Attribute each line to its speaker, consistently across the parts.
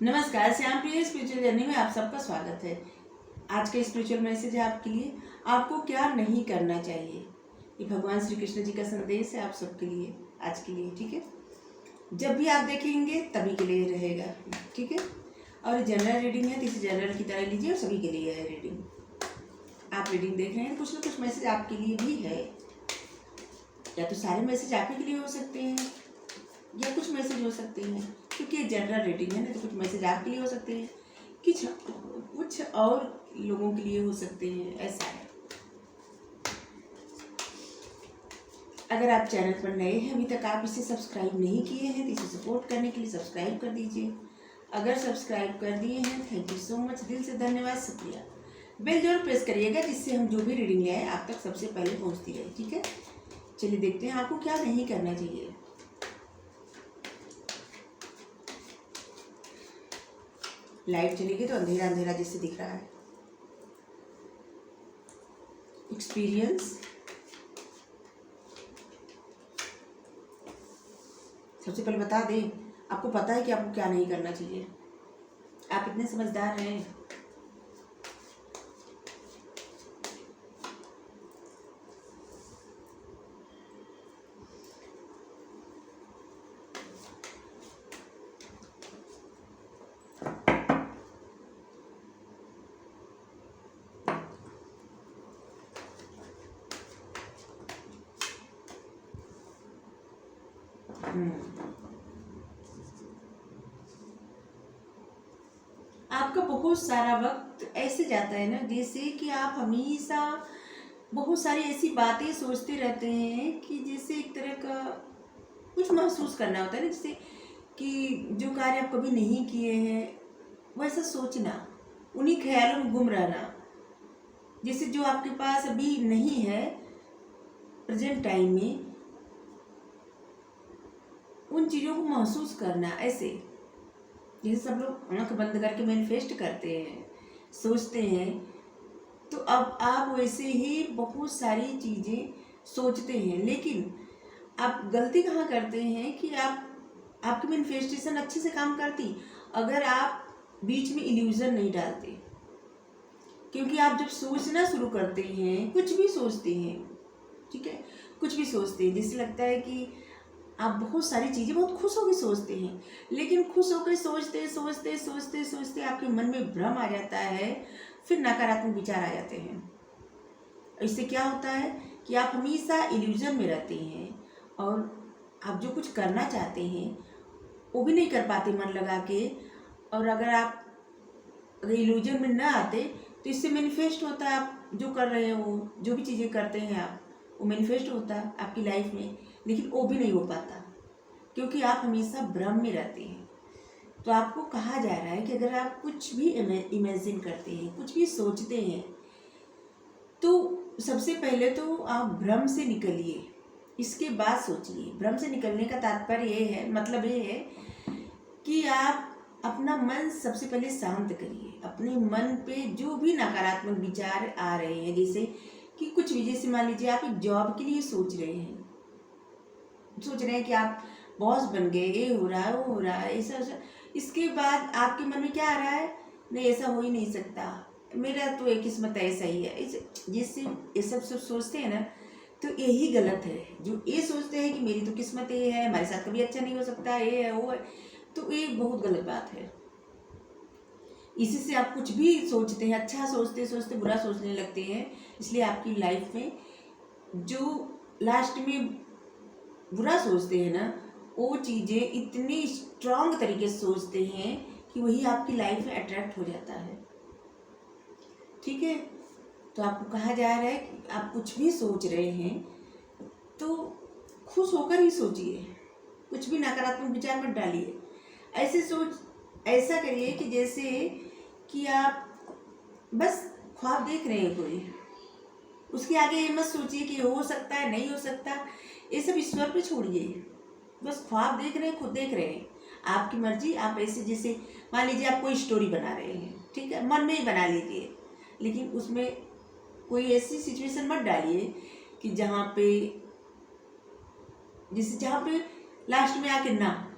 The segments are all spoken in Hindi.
Speaker 1: नमस्कार, श्याम प्रिय स्पिरिचुअल जर्नी में आप सबका स्वागत है। आज का स्पिरिचुअल मैसेज है आपके लिए, आपको क्या नहीं करना चाहिए। ये भगवान श्री कृष्ण जी का संदेश है आप सबके लिए, आज के लिए। ठीक है, जब भी आप देखेंगे तभी के लिए रहेगा। ठीक है, और जनरल रीडिंग है तो इसे जनरल की तरह लीजिए और सभी के लिए है रीडिंग। आप रीडिंग देख रहे हैं, कुछ ना कुछ मैसेज आपके लिए भी है, या तो सारे मैसेज आप ही के लिए हो सकते हैं या कुछ मैसेज हो सकते हैं, क्योंकि ये जनरल रीडिंग है ना, तो कुछ मैसेज आपके लिए हो सकते हैं, कुछ और लोगों के लिए हो सकते हैं, ऐसा है। अगर आप चैनल पर नए हैं, अभी तक आप इसे सब्सक्राइब नहीं किए हैं, तो इसे सपोर्ट करने के लिए सब्सक्राइब कर दीजिए। अगर सब्सक्राइब कर दिए हैं, थैंक यू सो मच, दिल से धन्यवाद, शुक्रिया। बेल जरूर प्रेस करिएगा, जिससे हम जो भी रीडिंग ले आए आप तक सबसे पहले पहुंचती रहे। ठीक है, चलिए देखते हैं आपको क्या नहीं करना चाहिए। लाइट चलेगी तो अंधेरा अंधेरा जैसे दिख रहा है। एक्सपीरियंस, सबसे पहले बता दें, आपको पता है कि आपको क्या नहीं करना चाहिए। आप इतने समझदार हैं। आपका बहुत सारा वक्त ऐसे जाता है ना, जैसे कि आप हमेशा बहुत सारी ऐसी बातें सोचते रहते हैं कि जैसे एक तरह का कुछ महसूस करना होता है ना, जैसे कि जो कार्य आप कभी नहीं किए हैं वैसा सोचना, उन्हीं ख्यालों में गुम रहना, जैसे जो आपके पास अभी नहीं है प्रेजेंट टाइम में, उन चीज़ों को महसूस करना। ऐसे जैसे सब लोग आंख बंद करके मैनिफेस्ट करते हैं, सोचते हैं, तो अब आप वैसे ही बहुत सारी चीज़ें सोचते हैं, लेकिन आप गलती कहाँ करते हैं कि आपकी मैनिफेस्टेशन अच्छे से काम करती अगर आप बीच में इल्यूजन नहीं डालते। क्योंकि आप जब सोचना शुरू करते हैं, कुछ भी सोचते हैं, ठीक है, कुछ भी सोचते हैं, जैसे लगता है कि आप बहुत सारी चीज़ें बहुत खुश होकर सोचते हैं, लेकिन खुश होकर सोचते सोचते सोचते सोचते आपके मन में भ्रम आ जाता है, फिर नकारात्मक विचार आ जाते हैं। इससे क्या होता है कि आप हमेशा इल्यूजन में रहते हैं और आप जो कुछ करना चाहते हैं वो भी नहीं कर पाते मन लगा के। और अगर इल्यूजन में ना आते तो इससे मैनिफेस्ट होता है, आप जो कर रहे हो, जो भी चीज़ें करते हैं आप, वो मैनिफेस्ट होता है आपकी लाइफ में, लेकिन वो भी नहीं हो पाता क्योंकि आप हमेशा भ्रम में रहते हैं। तो आपको कहा जा रहा है कि अगर आप कुछ भी इमेजिन करते हैं, कुछ भी सोचते हैं, तो सबसे पहले तो आप भ्रम से निकलिए, इसके बाद सोचिए। भ्रम से निकलने का तात्पर्य ये है, मतलब ये है कि आप अपना मन सबसे पहले शांत करिए। अपने मन पे जो भी नकारात्मक विचार आ रहे हैं, जैसे कि कुछ भी, जैसे मान लीजिए आप एक जॉब के लिए सोच रहे हैं कि आप बॉस बन गए, ये हो रहा है, वो हो रहा है, ऐसा ऐसा, इसके बाद आपके मन में क्या आ रहा है, नहीं ऐसा हो ही नहीं सकता, मेरा तो एक किस्मत ऐसा ही है। जिससे ये सब सोचते हैं ना, तो यही गलत है। जो ये सोचते हैं कि मेरी तो किस्मत ये है, हमारे साथ कभी अच्छा नहीं हो सकता, ये है वो है, तो ये बहुत गलत बात है। इसी से आप कुछ भी सोचते हैं, अच्छा सोचते सोचते बुरा सोचने लगते हैं, इसलिए आपकी लाइफ में जो लास्ट में बुरा सोचते हैं ना, वो चीज़ें इतनी स्ट्रांग तरीके से सोचते हैं कि वही आपकी लाइफ में अट्रैक्ट हो जाता है। ठीक है, तो आपको कहा जा रहा है कि आप कुछ भी सोच रहे हैं तो खुश होकर ही सोचिए, कुछ भी नकारात्मक विचार मत डालिए। ऐसा करिए कि जैसे कि आप बस ख्वाब देख रहे हैं कोई, उसके आगे ये मत सोचिए कि हो सकता है नहीं हो सकता, ये सब ईश्वर पे छोड़िए। बस ख्वाब देख रहे हैं, खुद देख रहे हैं, आपकी मर्जी। आप ऐसे, जैसे मान लीजिए आप कोई स्टोरी बना रहे हैं, ठीक है, मन में ही बना लीजिए, लेकिन उसमें कोई ऐसी सिचुएशन मत डालिए कि जहाँ पे लास्ट में आके ना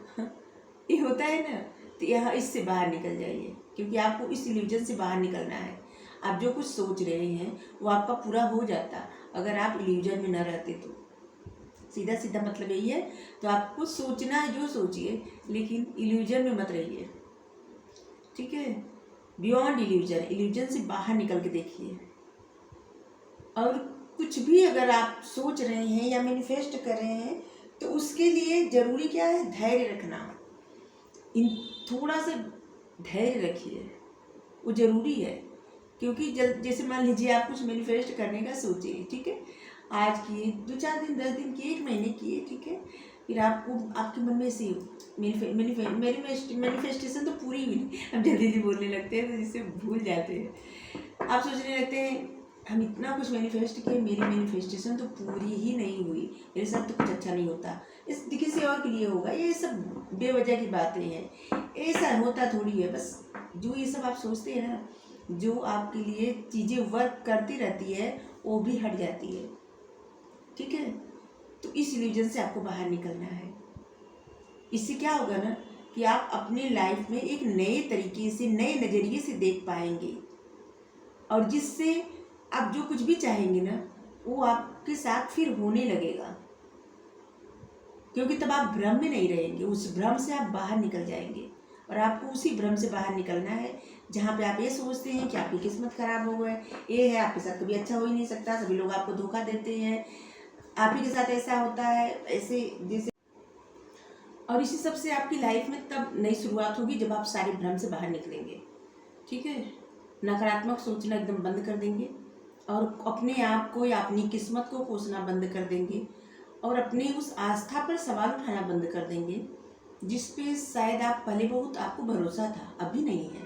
Speaker 1: ये होता है ना, तो यहाँ इससे बाहर निकल जाइए, क्योंकि आपको इस इल्यूजन से बाहर निकलना है। आप जो कुछ सोच रहे हैं वो आपका पूरा हो जाता अगर आप इल्यूजन में न रहते तो। सीधा सीधा मतलब यही है। तो आपको सोचना है जो सोचिए, लेकिन इल्यूजन में मत रहिए, ठीक है। बियॉन्ड इल्यूजन, इल्यूजन से बाहर निकल के देखिए। और कुछ भी अगर आप सोच रहे हैं या मैनिफेस्ट कर रहे हैं तो उसके लिए ज़रूरी क्या है, धैर्य रखना। इन थोड़ा सा धैर्य रखिए, वो ज़रूरी है। क्योंकि जैसे मान लीजिए आप कुछ मैनिफेस्ट करने का सोचिए, ठीक है, आज किए, 2-4 दिन, 10 दिन किए, 1 महीने किए, ठीक है, फिर आपको आपके मन में से मैनिफेस्टेशन तो पूरी हुई नहीं, हम जल्दी जल्दी बोलने लगते हैं तो जिससे भूल जाते हैं। आप सोचने लगते हैं हम इतना कुछ मैनिफेस्ट किए, मेरी मैनिफेस्टेशन तो पूरी ही नहीं हुई, मेरे साथ तो कुछ अच्छा नहीं होता, इस किसी और के लिए होगा, ये सब बेवजह की बातें हैं, ऐसा होता थोड़ी है। बस जो ये सब आप सोचते हैं ना, जो आपके लिए चीज़ें वर्क करती रहती है वो भी हट जाती है, ठीक है। तो इस इल्यूजन से आपको बाहर निकलना है। इससे क्या होगा ना कि आप अपनी लाइफ में एक नए तरीके से, नए नज़रिए से देख पाएंगे, और जिससे आप जो कुछ भी चाहेंगे ना वो आपके साथ फिर होने लगेगा, क्योंकि तब आप भ्रम में नहीं रहेंगे, उस भ्रम से आप बाहर निकल जाएंगे। और आपको उसी भ्रम से बाहर निकलना है जहाँ पे आप ये सोचते हैं कि आपकी किस्मत खराब हो गए, ये है, आपके साथ कभी अच्छा हो ही नहीं सकता, सभी लोग आपको धोखा देते हैं, आप ही के साथ ऐसा होता है, ऐसे जैसे। और इसी सब से आपकी लाइफ में तब नई शुरुआत होगी जब आप सारे भ्रम से बाहर निकलेंगे, ठीक है। नकारात्मक सोचना एकदम बंद कर देंगे और अपने आप को या अपनी किस्मत को कोसना बंद कर देंगे, और अपने उस आस्था पर सवाल उठाना बंद कर देंगे जिस पे शायद आप पहले बहुत आपको भरोसा था, अभी नहीं है,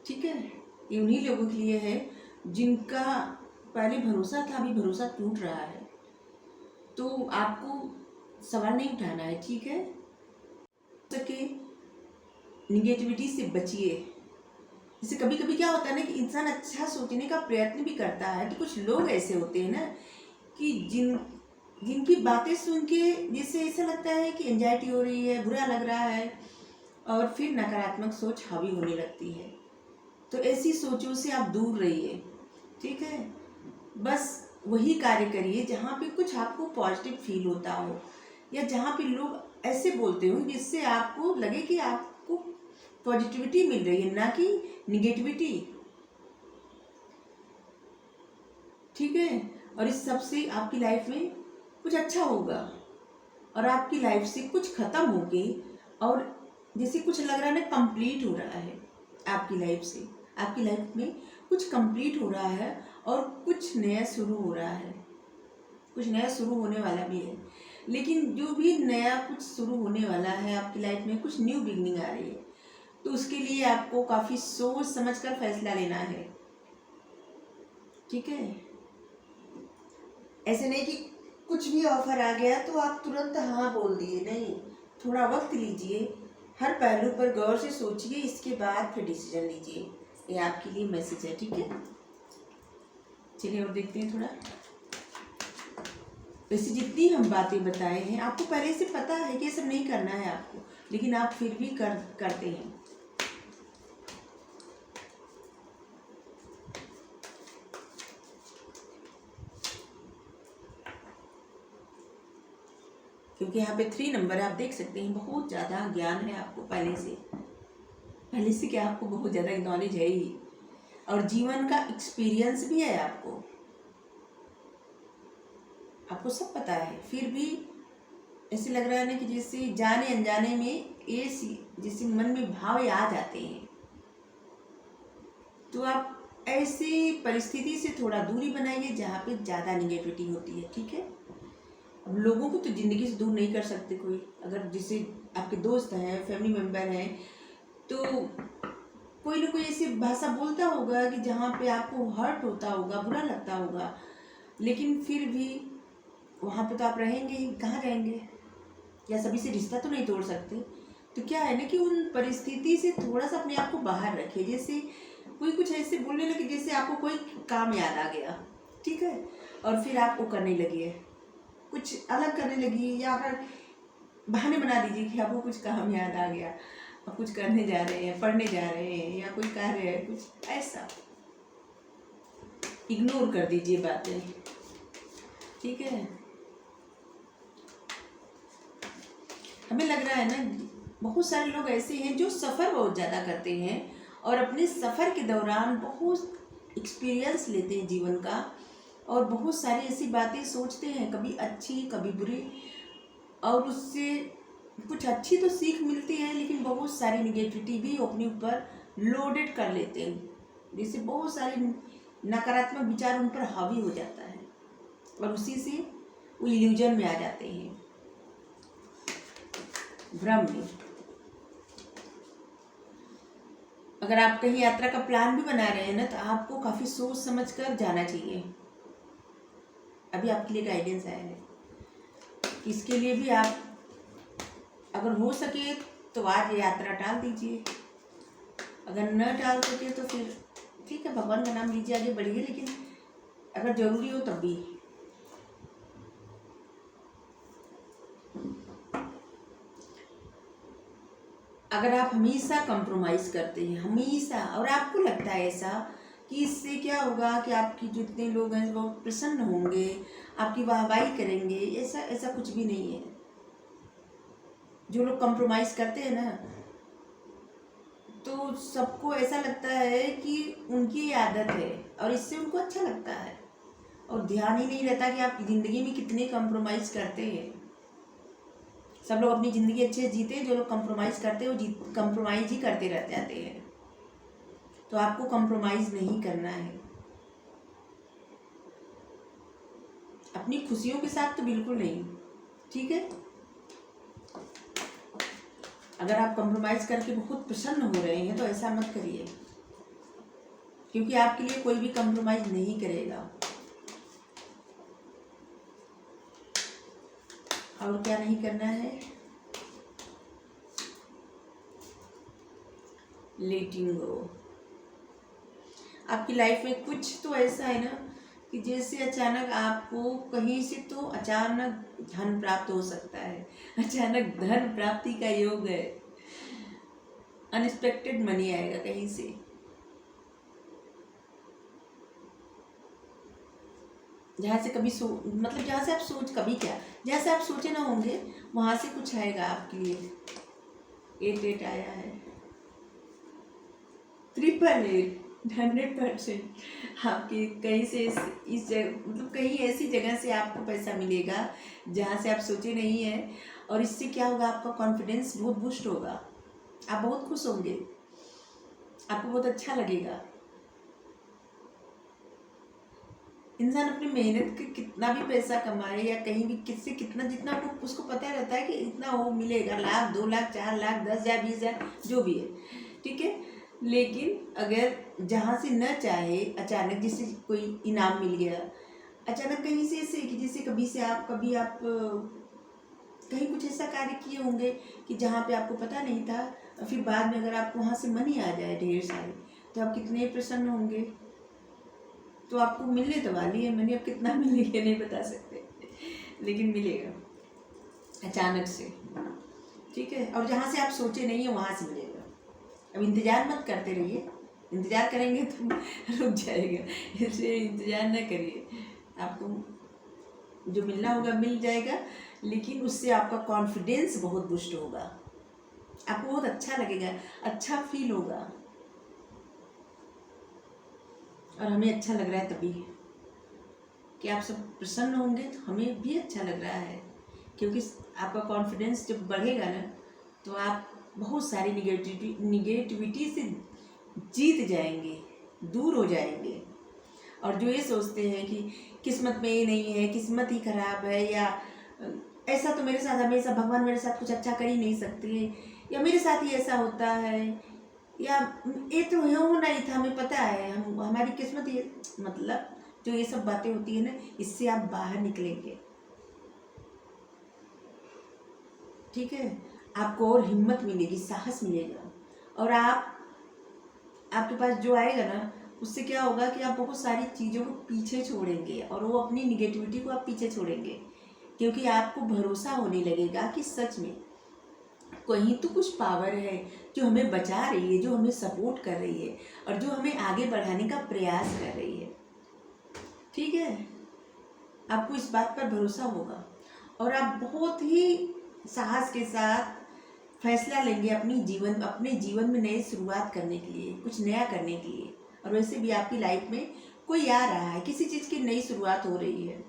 Speaker 1: ठीक है। ये उन्हीं लोगों के लिए है जिनका पहले भरोसा था, अभी भरोसा टूट रहा है। तो आपको सवाल नहीं उठाना है, ठीक है। सके निगेटिविटी से बचिए। जैसे कभी कभी क्या होता है ना कि इंसान अच्छा सोचने का प्रयत्न भी करता है, तो कुछ लोग ऐसे होते हैं ना कि जिनकी बातें सुन के जैसे ऐसा लगता है कि एंजाइटी हो रही है, बुरा लग रहा है, और फिर नकारात्मक सोच हावी होने लगती है। तो ऐसी सोचों से आप दूर रहिए, ठीक है। बस वही कार्य करिए जहाँ पे कुछ आपको पॉजिटिव फील होता हो, या जहाँ पे लोग ऐसे बोलते हो जिससे आपको लगे कि आपको पॉजिटिविटी मिल रही है, ना कि निगेटिविटी, ठीक है। और इस सब से आपकी लाइफ में कुछ अच्छा होगा, और आपकी लाइफ से कुछ ख़त्म होके, और जैसे कुछ लग रहा है ना कंप्लीट हो रहा है आपकी लाइफ से, आपकी लाइफ में कुछ कंप्लीट हो रहा है और कुछ नया शुरू हो रहा है, कुछ नया शुरू होने वाला भी है। लेकिन जो भी नया कुछ शुरू होने वाला है आपकी लाइफ में, कुछ न्यू बिगनिंग आ रही है, तो उसके लिए आपको काफ़ी सोच समझकर फैसला लेना है, ठीक है। ऐसे नहीं कि कुछ भी ऑफर आ गया तो आप तुरंत हाँ बोल दिए, नहीं, थोड़ा वक्त लीजिए, हर पहलू पर गौर से सोचिए, इसके बाद फिर डिसीजन लीजिए। ये आपके लिए मैसेज है, ठीक है। चलिए और देखते हैं थोड़ा। वैसे जितनी हम बातें बताए हैं आपको पहले से पता है कि ये सब नहीं करना है आपको, लेकिन आप फिर भी करते हैं। क्योंकि यहाँ पे 3 नंबर आप देख सकते हैं, बहुत ज़्यादा ज्ञान है आपको पहले से क्या आपको बहुत ज़्यादा नॉलेज है ही, और जीवन का एक्सपीरियंस भी है आपको सब पता है। फिर भी ऐसे लग रहा है ना कि जैसे जाने अनजाने में जैसे मन में भाव आ जाते हैं, तो आप ऐसी परिस्थिति से थोड़ा दूरी बनाइए जहाँ पे ज़्यादा निगेटिविटी होती है, ठीक है। अब लोगों को तो ज़िंदगी से दूर नहीं कर सकते कोई, अगर जैसे आपके दोस्त हैं, फैमिली मेम्बर हैं, तो कोई ना कोई ऐसी भाषा बोलता होगा कि जहाँ पे आपको हर्ट होता होगा, बुरा लगता होगा, लेकिन फिर भी वहाँ पे तो आप रहेंगे ही, कहाँ रहेंगे, या सभी से रिश्ता तो नहीं तोड़ सकते। तो क्या है ना कि उन परिस्थिति से थोड़ा सा अपने आप को बाहर रखिए। जैसे कोई कुछ ऐसे बोलने लगे जैसे आपको कोई काम याद आ गया, ठीक है, और फिर आप वो करने लगिए, कुछ अलग करने लगी, या फिर बहाने बना दीजिए कि आपको कुछ काम याद आ गया, अब कुछ करने जा रहे हैं, पढ़ने जा रहे हैं, या कोई कार्य है, कुछ ऐसा इग्नोर कर दीजिए बातें, ठीक है। हमें लग रहा है ना, बहुत सारे लोग ऐसे हैं जो सफ़र बहुत ज़्यादा करते हैं और अपने सफ़र के दौरान बहुत एक्सपीरियंस लेते हैं जीवन का, और बहुत सारी ऐसी बातें सोचते हैं, कभी अच्छी कभी बुरी, और उससे कुछ अच्छी तो सीख मिलती है, लेकिन बहुत सारी निगेटिविटी भी अपने ऊपर लोडेड कर लेते हैं, जिससे बहुत सारे नकारात्मक विचार उन पर हावी हो जाता है, और उसी से वो इल्यूजन में आ जाते हैं, भ्रम में। अगर आप कहीं यात्रा का प्लान भी बना रहे हैं ना, तो आपको काफ़ी सोच समझ कर जाना चाहिए। अभी आपके लिए गाइडेंस आया है, इसके लिए भी आप अगर हो सके तो आज यात्रा टाल दीजिए, अगर न टाल सके तो फिर ठीक है, भगवान का नाम लीजिए, आगे बढ़िए, लेकिन अगर ज़रूरी हो तब भी। अगर आप हमेशा कंप्रोमाइज़ करते हैं, हमेशा, और आपको लगता है ऐसा कि इससे क्या होगा कि आपकी जितने लोग हैं वो प्रसन्न होंगे, आपकी वाहवाही करेंगे, ऐसा ऐसा कुछ भी नहीं है। जो लोग कंप्रोमाइज़ करते हैं ना, तो सबको ऐसा लगता है कि उनकी आदत है और इससे उनको अच्छा लगता है, और ध्यान ही नहीं रहता कि आप ज़िंदगी में कितने कंप्रोमाइज़ करते हैं। सब लोग अपनी ज़िंदगी अच्छे जीते हैं, जो लोग कंप्रोमाइज़ करते हैं वो कंप्रोमाइज़ ही करते रह जाते हैं। तो आपको कंप्रोमाइज़ नहीं करना है, अपनी खुशियों के साथ तो बिल्कुल नहीं, ठीक है। अगर आप कंप्रोमाइज़ करके बहुत प्रसन्न हो रहे हैं तो ऐसा मत करिए, क्योंकि आपके लिए कोई भी कंप्रोमाइज़ नहीं करेगा। और क्या नहीं करना है, लेटिंग गो। आपकी लाइफ में कुछ तो ऐसा है ना कि जैसे अचानक आपको कहीं से तो अचानक धन प्राप्त हो सकता है, अचानक धन प्राप्ति का योग है, अनएक्सपेक्टेड मनी आएगा कहीं से। जहाँ से कभी मतलब जहाँ से आप कभी क्या, जहाँ से आप सोचे ना होंगे वहाँ से कुछ आएगा आपके लिए। 8 आया है, 888, 100% आपकी कहीं से इस जगह, मतलब कहीं ऐसी जगह से आपको पैसा मिलेगा जहाँ से आप सोचे नहीं है, और इससे क्या होगा, आपका कॉन्फिडेंस बहुत बूस्ट होगा, आप बहुत खुश होंगे, आपको बहुत अच्छा लगेगा। इंसान अपनी मेहनत के कितना भी पैसा कमाए या कहीं भी किससे कितना, जितना उसको पता रहता है कि इतना वो मिलेगा, 1,00,000, 2,00,000, 4,00,000, 10,000, 20,000, जो भी है, ठीक है। लेकिन अगर जहाँ से न चाहे अचानक, जिससे कोई इनाम मिल गया अचानक कहीं से, ऐसे कि जैसे कभी आप कहीं कुछ ऐसा कार्य किए होंगे कि जहाँ पे आपको पता नहीं था, फिर बाद में अगर आपको वहाँ से मनी आ जाए ढेर सारी, तो आप कितने प्रसन्न होंगे। तो आपको मिलने तो वाली है मनी, अब कितना मिलेगा नहीं बता सकते, लेकिन मिलेगा अचानक से, ठीक है। और जहाँ से आप सोचे नहीं है वहाँ से मिलेगा। अब इंतज़ार मत करते रहिए, इंतज़ार करेंगे तो रुक जाएगा, इसलिए इंतज़ार न करिए, आपको जो मिलना होगा मिल जाएगा, लेकिन उससे आपका कॉन्फिडेंस बहुत बूस्ट होगा, आपको बहुत अच्छा लगेगा, अच्छा फील होगा, और हमें अच्छा लग रहा है तभी कि आप सब प्रसन्न होंगे, तो हमें भी अच्छा लग रहा है, क्योंकि आपका कॉन्फिडेंस जब बढ़ेगा ना, तो आप बहुत सारी निगेटिविटी से जीत जाएंगे, दूर हो जाएंगे। और जो ये सोचते हैं कि किस्मत में ये नहीं है, किस्मत ही खराब है, या ऐसा तो मेरे साथ हमेशा, भगवान मेरे साथ कुछ अच्छा कर ही नहीं सकते, या मेरे साथ ही ऐसा होता है, या ये तो होना ही था, हमें पता है, हमारी किस्मत ये, मतलब जो ये सब बातें होती है ना, इससे आप बाहर निकलेंगे, ठीक है। आपको और हिम्मत मिलेगी, साहस मिलेगा, और आपके पास जो आएगा ना, उससे क्या होगा कि आप बहुत सारी चीज़ों को पीछे छोड़ेंगे, और वो अपनी निगेटिविटी को आप पीछे छोड़ेंगे, क्योंकि आपको भरोसा होने लगेगा कि सच में कहीं तो कुछ पावर है जो हमें बचा रही है, जो हमें सपोर्ट कर रही है और जो हमें आगे बढ़ाने का प्रयास कर रही है। ठीक है, आपको इस बात पर भरोसा होगा और आप बहुत ही साहस के साथ फैसला लेंगे अपने जीवन में नई शुरुआत करने के लिए, कुछ नया करने के लिए। और वैसे भी आपकी लाइफ में कोई आ रहा है, किसी चीज़ की नई शुरुआत हो रही है।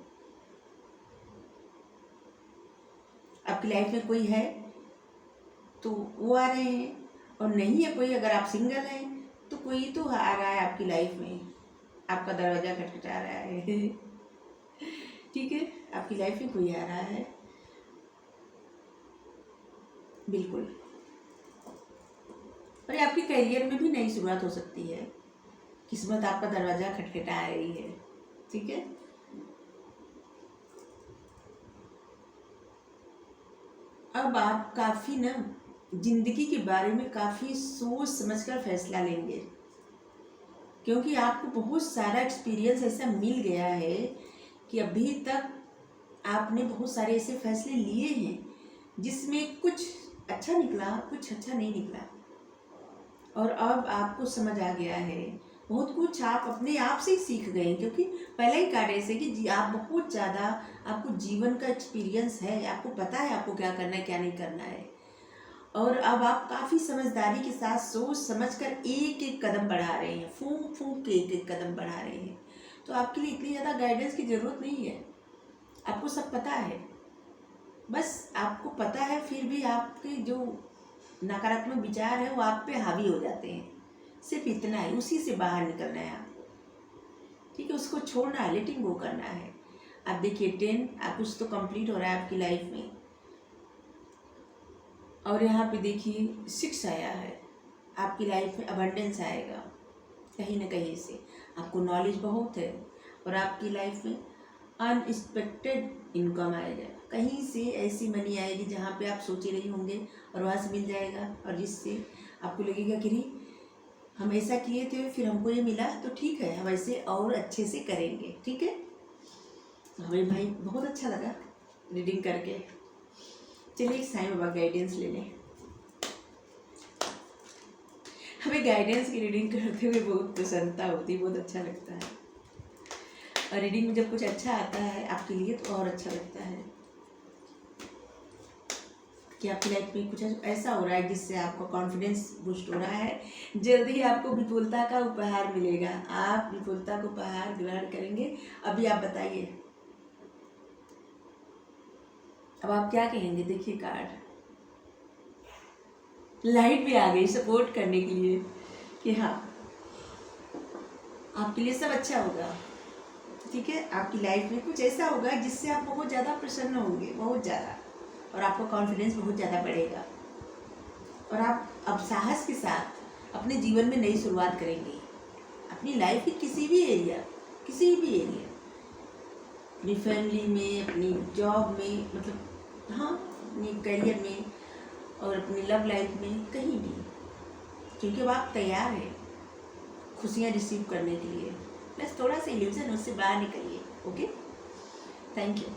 Speaker 1: आपकी लाइफ में कोई है तो वो आ रहे हैं, और नहीं है कोई, अगर आप सिंगल हैं तो कोई तो आ रहा है आपकी लाइफ में, आपका दरवाज़ा खटखटा रहा है। ठीक है, आपकी लाइफ में कोई आ रहा है, बिल्कुल। और ये आपके करियर में भी नई शुरुआत हो सकती है, किस्मत आपका दरवाज़ा खटखटा रही है। ठीक है, अब आप काफ़ी ना जिंदगी के बारे में काफ़ी सोच समझकर फैसला लेंगे, क्योंकि आपको बहुत सारा एक्सपीरियंस ऐसा मिल गया है कि अभी तक आपने बहुत सारे ऐसे फैसले लिए हैं जिसमें कुछ अच्छा निकला, कुछ अच्छा नहीं निकला। और अब आपको समझ आ गया है, बहुत कुछ आप अपने आप से ही सीख गए, क्योंकि पहले ही कहा ऐसे कि आप बहुत ज़्यादा, आपको जीवन का एक्सपीरियंस है, आपको पता है आपको क्या करना है क्या नहीं करना है। और अब आप काफ़ी समझदारी के साथ सोच समझकर एक एक कदम बढ़ा रहे हैं, फूंक फूंक के एक एक कदम बढ़ा रहे हैं। तो आपके लिए इतनी ज़्यादा गाइडेंस की ज़रूरत नहीं है, आपको सब पता है। बस आपको पता है, फिर भी आपके जो नकारात्मक विचार है वो आप पे हावी हो जाते हैं। सिर्फ इतना है, उसी से बाहर निकलना है आपको। ठीक है, उसको छोड़ना है, लेटिंग गो करना है। आप देखिए 10 आप कुछ तो कंप्लीट हो रहा है आपकी लाइफ में, और यहाँ पे देखिए 6 आया है। आपकी लाइफ में अबंडेंस आएगा कहीं ना कहीं से, आपको नॉलेज बहुत है, और आपकी लाइफ में अनएक्सपेक्टेड इनकम आएगा, कहीं से ऐसी मनी आएगी जहाँ पे आप सोचे नहीं होंगे और वहाँ से मिल जाएगा, और जिससे आपको लगेगा कि नहीं हम ऐसा किए थे फिर हमको ये मिला, तो ठीक है हम ऐसे और अच्छे से करेंगे। ठीक है, हमें भाई बहुत अच्छा लगा रीडिंग करके। चलिए साईं बाबा गाइडेंस ले लें। हमें गाइडेंस की रीडिंग करते हुए बहुत प्रसन्नता होती है, बहुत अच्छा लगता है। और रीडिंग में जब कुछ अच्छा आता है आपके लिए तो और अच्छा लगता है कि आपकी लाइफ में कुछ ऐसा हो रहा है जिससे आपका कॉन्फिडेंस बूस्ट हो रहा है। जल्दी ही आपको विपुलता का उपहार मिलेगा, आप विपुलता को उपहार ग्रहण करेंगे। अभी आप बताइए, अब आप क्या कहेंगे? देखिए कार्ड, लाइट भी आ गई सपोर्ट करने के लिए कि हाँ आपके लिए सब अच्छा होगा। ठीक है, आपकी लाइफ में कुछ ऐसा होगा जिससे आप बहुत ज़्यादा प्रसन्न होंगे, बहुत ज़्यादा, और आपका कॉन्फिडेंस बहुत ज़्यादा बढ़ेगा, और आप अब साहस के साथ अपने जीवन में नई शुरुआत करेंगे। अपनी लाइफ के किसी भी एरिया, अपनी फैमिली में, अपनी जॉब में, मतलब हाँ अपने करियर में और अपनी लव लाइफ में, कहीं भी, क्योंकि अब आप तैयार हैं खुशियाँ रिसीव करने के लिए। बस थोड़ा सा इल्यूजन उससे बाहर निकलिए। Okay, thank you.